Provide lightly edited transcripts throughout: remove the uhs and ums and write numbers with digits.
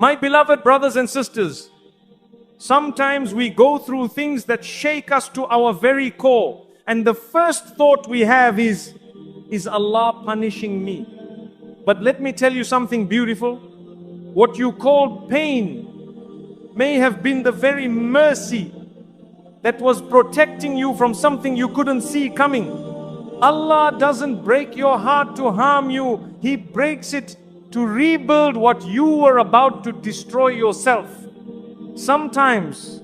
My beloved brothers and sisters, sometimes we go through things that shake us to our very core. And the first thought we have is Allah punishing me? But let me tell you something beautiful. What you call pain may have been the very mercy that was protecting you from something you couldn't see coming. Allah doesn't break your heart to harm you. He breaks it to rebuild what you were about to destroy yourself. Sometimes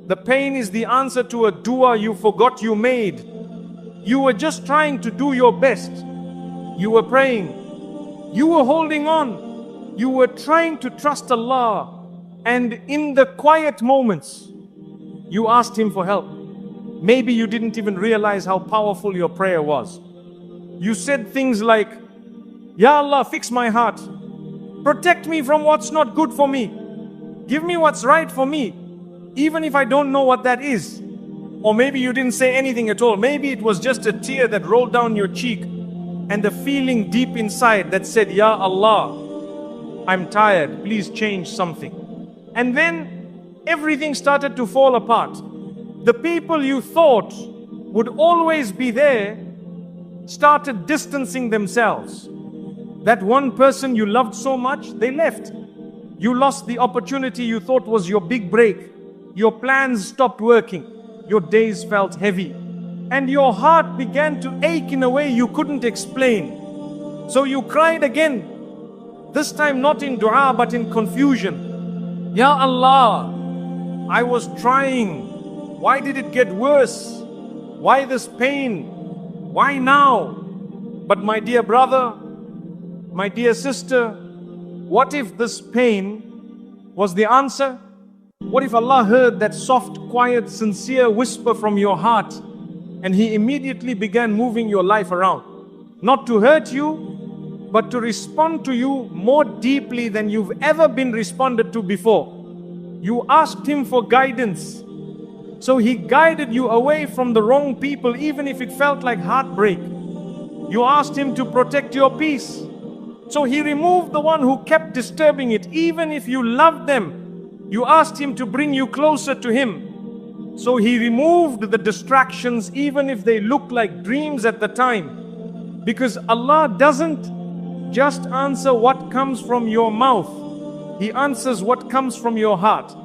the pain is the answer to a dua you forgot you made. You were just trying to do your best. You were praying. You were holding on. You were trying to trust Allah. And in the quiet moments, you asked Him for help. Maybe you didn't even realize how powerful your prayer was. You said things like, Ya Allah, fix my heart. Protect me from what's not good for me. Give me what's right for me, even if I don't know what that is. Or maybe you didn't say anything at all. Maybe it was just a tear that rolled down your cheek and a feeling deep inside that said, Ya Allah, I'm tired, please change something. And then everything started to fall apart. The people you thought would always be there started distancing themselves. That one person you loved so much, they left. You lost the opportunity you thought was your big break. Your plans stopped working. Your days felt heavy. And your heart began to ache in a way you couldn't explain. So you cried again. This time not in dua but in confusion. Ya Allah, I was trying. Why did it get worse? Why this pain? Why now? But my dear brother, my dear sister, what if this pain was the answer? What if Allah heard that soft, quiet, sincere whisper from your heart and He immediately began moving your life around? Not to hurt you, but to respond to you more deeply than you've ever been responded to before. You asked Him for guidance. So He guided you away from the wrong people, even if it felt like heartbreak. You asked Him to protect your peace. So He removed the one who kept disturbing it, even if you loved them. You asked Him to bring you closer to Him. So He removed the distractions, even if they looked like dreams at the time. Because Allah doesn't just answer what comes from your mouth. He answers what comes from your heart.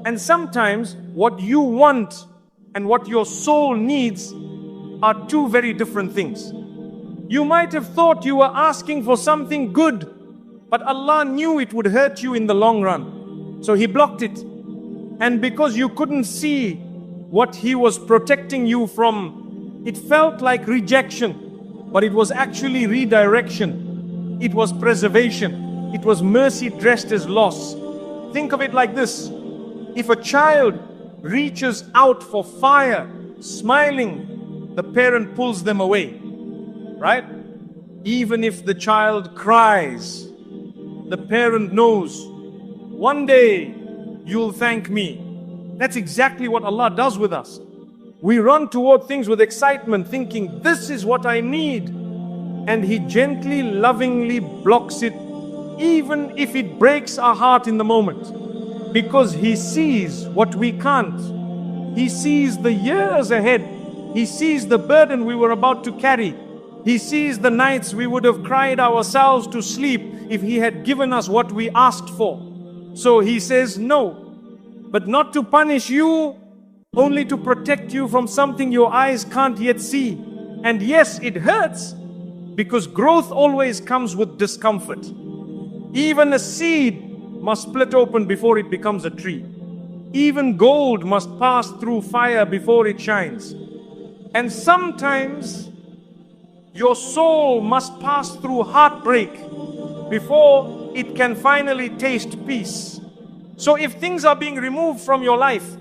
And sometimes what you want and what your soul needs are two very different things. You might have thought you were asking for something good, but Allah knew it would hurt you in the long run. So He blocked it. And because you couldn't see what He was protecting you from, it felt like rejection, but it was actually redirection. It was preservation. It was mercy dressed as loss. Think of it like this. If a child reaches out for fire, smiling, the parent pulls them away. Right? Even if the child cries, the parent knows, one day you'll thank me. That's exactly what Allah does with us. We run toward things with excitement, thinking, this is what I need. And He gently, lovingly blocks it, even if it breaks our heart in the moment. Because He sees what we can't. He sees the years ahead. He sees the burden we were about to carry. He sees the nights we would have cried ourselves to sleep if He had given us what we asked for. So He says no, but not to punish you, only to protect you from something your eyes can't yet see. And yes, it hurts, because growth always comes with discomfort. Even a seed must split open before it becomes a tree. Even gold must pass through fire before it shines. And sometimes your soul must pass through heartbreak before it can finally taste peace. So if things are being removed from your life,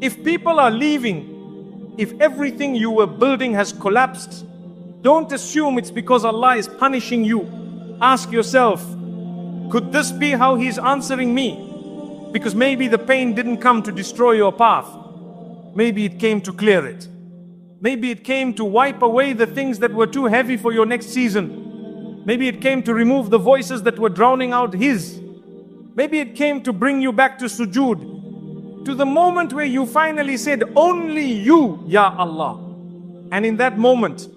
if people are leaving, if everything you were building has collapsed, don't assume it's because Allah is punishing you. Ask yourself, could this be how He's answering me? Because maybe the pain didn't come to destroy your path. Maybe it came to clear it. Maybe it came to wipe away the things that were too heavy for your next season. Maybe it came to remove the voices that were drowning out His. Maybe it came to bring you back to sujood, to the moment where you finally said, only you, Ya Allah. And in that moment,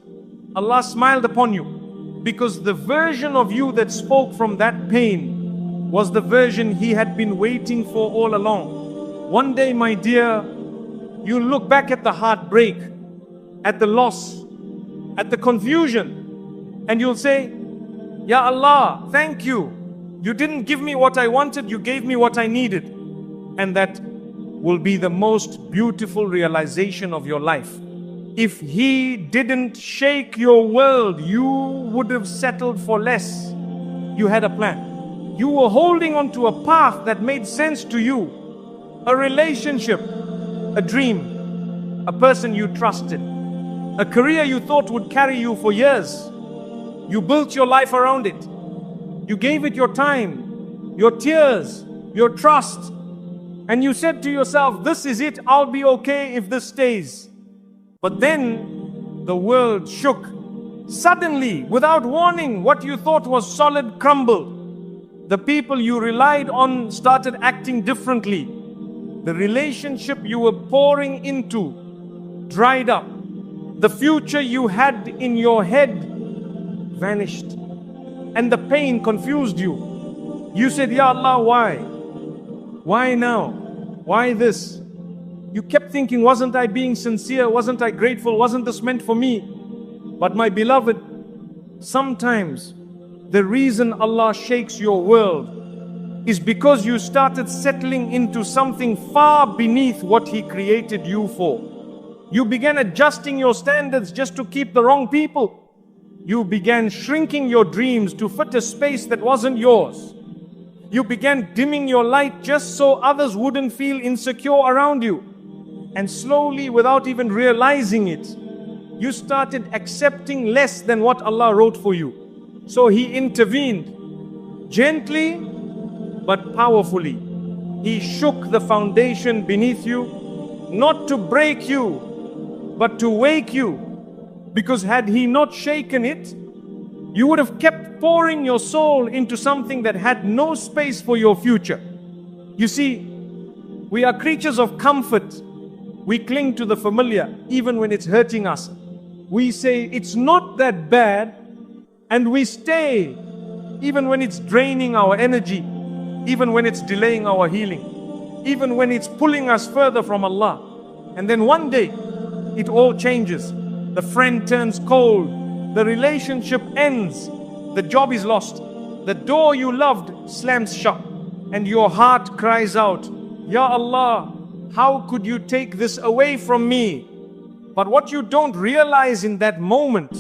Allah smiled upon you, because the version of you that spoke from that pain was the version He had been waiting for all along. One day, my dear, you look back at the heartbreak, at the loss, at the confusion, and you'll say, Ya Allah, thank you. You didn't give me what I wanted, you gave me what I needed. And that will be the most beautiful realization of your life. If He didn't shake your world, you would have settled for less. You had a plan. You were holding on to a path that made sense to you. A relationship, a dream, a person you trusted, a career you thought would carry you for years. You built your life around it. You gave it your time, your tears, your trust. And you said to yourself, this is it, I'll be okay if this stays. But then the world shook. Suddenly, without warning, what you thought was solid crumbled. The people you relied on started acting differently. The relationship you were pouring into dried up. The future you had in your head vanished. And the pain confused you. You said, Ya Allah, why? Why now? Why this? You kept thinking, wasn't I being sincere? Wasn't I grateful? Wasn't this meant for me? But my beloved, sometimes the reason Allah shakes your world is because you started settling into something far beneath what He created you for. You began adjusting your standards just to keep the wrong people. You began shrinking your dreams to fit a space that wasn't yours. You began dimming your light just so others wouldn't feel insecure around you. And slowly, without even realizing it, you started accepting less than what Allah wrote for you. So He intervened, gently but powerfully. He shook the foundation beneath you, not to break you, but to wake you. Because had He not shaken it, you would have kept pouring your soul into something that had no space for your future. You see, we are creatures of comfort. We cling to the familiar even when it's hurting us. We say it's not that bad, and we stay even when it's draining our energy, even when it's delaying our healing, even when it's pulling us further from Allah. And then one day it all changes. The friend turns cold, the relationship ends, the job is lost, the door you loved slams shut, and your heart cries out, Ya Allah, how could you take this away from me? But what you don't realize in that moment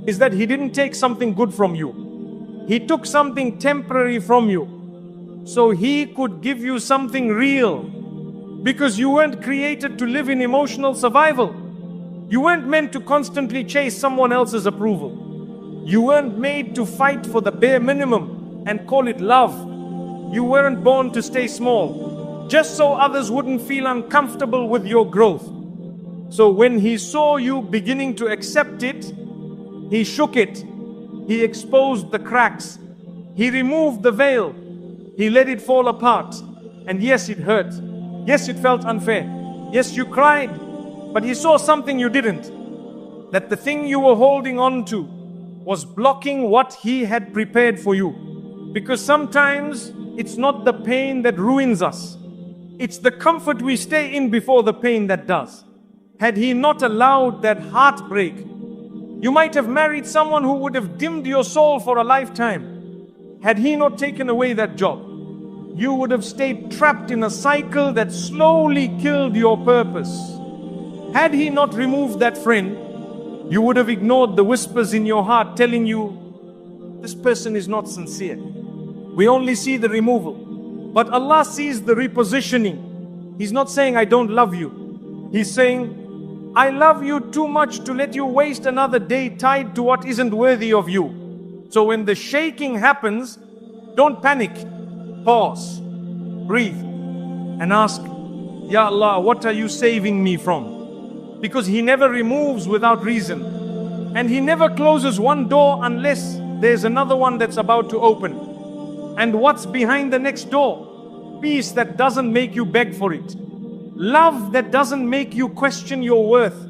is that He didn't take something good from you. He took something temporary from you, so He could give you something real, because you weren't created to live in emotional survival. You weren't meant to constantly chase someone else's approval. You weren't made to fight for the bare minimum and call it love. You weren't born to stay small, just so others wouldn't feel uncomfortable with your growth. So when He saw you beginning to accept it, He shook it. He exposed the cracks. He removed the veil. He let it fall apart. And yes, it hurt. Yes, it felt unfair. Yes, you cried. But He saw something you didn't. That the thing you were holding on to was blocking what He had prepared for you. Because sometimes it's not the pain that ruins us. It's the comfort we stay in before the pain that does. Had He not allowed that heartbreak, you might have married someone who would have dimmed your soul for a lifetime. Had He not taken away that job, you would have stayed trapped in a cycle that slowly killed your purpose. Had He not removed that friend, you would have ignored the whispers in your heart telling you, this person is not sincere. We only see the removal, but Allah sees the repositioning. He's not saying, I don't love you. He's saying, I love you too much to let you waste another day tied to what isn't worthy of you. So when the shaking happens, don't panic. Pause, breathe, and ask, Ya Allah, what are you saving me from? Because He never removes without reason. And He never closes one door unless there's another one that's about to open. And what's behind the next door? Peace that doesn't make you beg for it. Love that doesn't make you question your worth.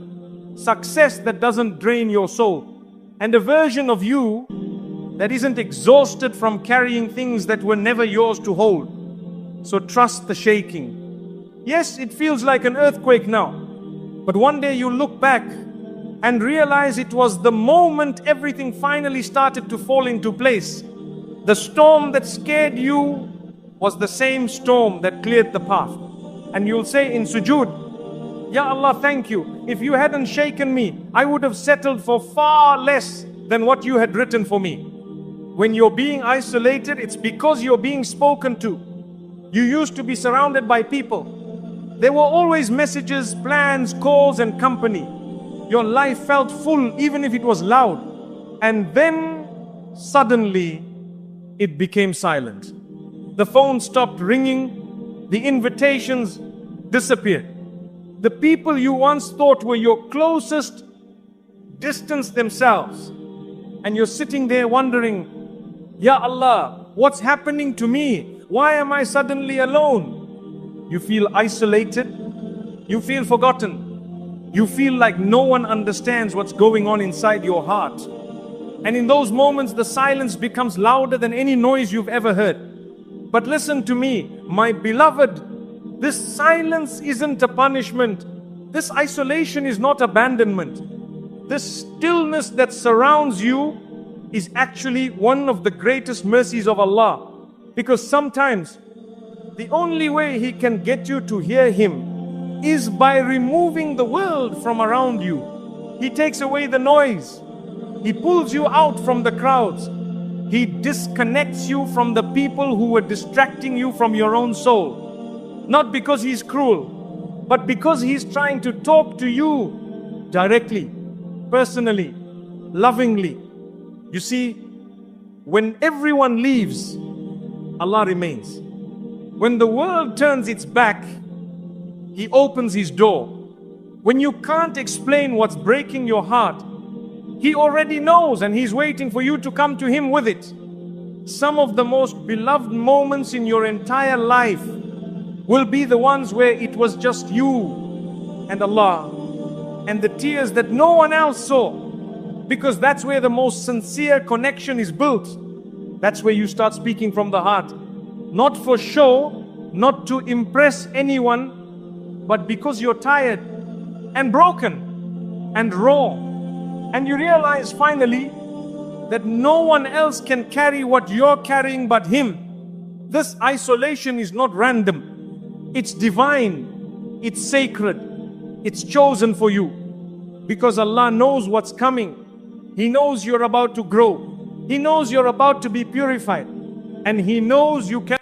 Success that doesn't drain your soul. And a version of you that isn't exhausted from carrying things that were never yours to hold. So trust the shaking. Yes, it feels like an earthquake now. But one day you look back and realize it was the moment everything finally started to fall into place. The storm that scared you was the same storm that cleared the path. And you'll say in sujood, Ya Allah, thank you. If you hadn't shaken me, I would have settled for far less than what you had written for me. When you're being isolated, it's because you're being spoken to. You used to be surrounded by people. There were always messages, plans, calls, and company. Your life felt full even if it was loud. And then suddenly it became silent. The phone stopped ringing. The invitations disappeared. The people you once thought were your closest distanced themselves. And you're sitting there wondering, Ya Allah, what's happening to me? Why am I suddenly alone? You feel isolated. You feel forgotten. You feel like no one understands what's going on inside your heart. And in those moments, the silence becomes louder than any noise you've ever heard. But listen to me, my beloved, this silence isn't a punishment. This isolation is not abandonment. This stillness that surrounds you is actually one of the greatest mercies of Allah. Because sometimes the only way He can get you to hear Him is by removing the world from around you. He takes away the noise. He pulls you out from the crowds. He disconnects you from the people who were distracting you from your own soul. Not because He's cruel, but because He's trying to talk to you directly, personally, lovingly. You see, when everyone leaves, Allah remains. When the world turns its back, He opens His door. When you can't explain what's breaking your heart, He already knows and He's waiting for you to come to Him with it. Some of the most beloved moments in your entire life will be the ones where it was just you and Allah, and the tears that no one else saw. Because that's where the most sincere connection is built. That's where you start speaking from the heart. Not for show, not to impress anyone, but because you're tired and broken and raw. And you realize finally that no one else can carry what you're carrying but Him. This isolation is not random. It's divine. It's sacred. It's chosen for you. Because Allah knows what's coming. He knows you're about to grow. He knows you're about to be purified. And He knows you can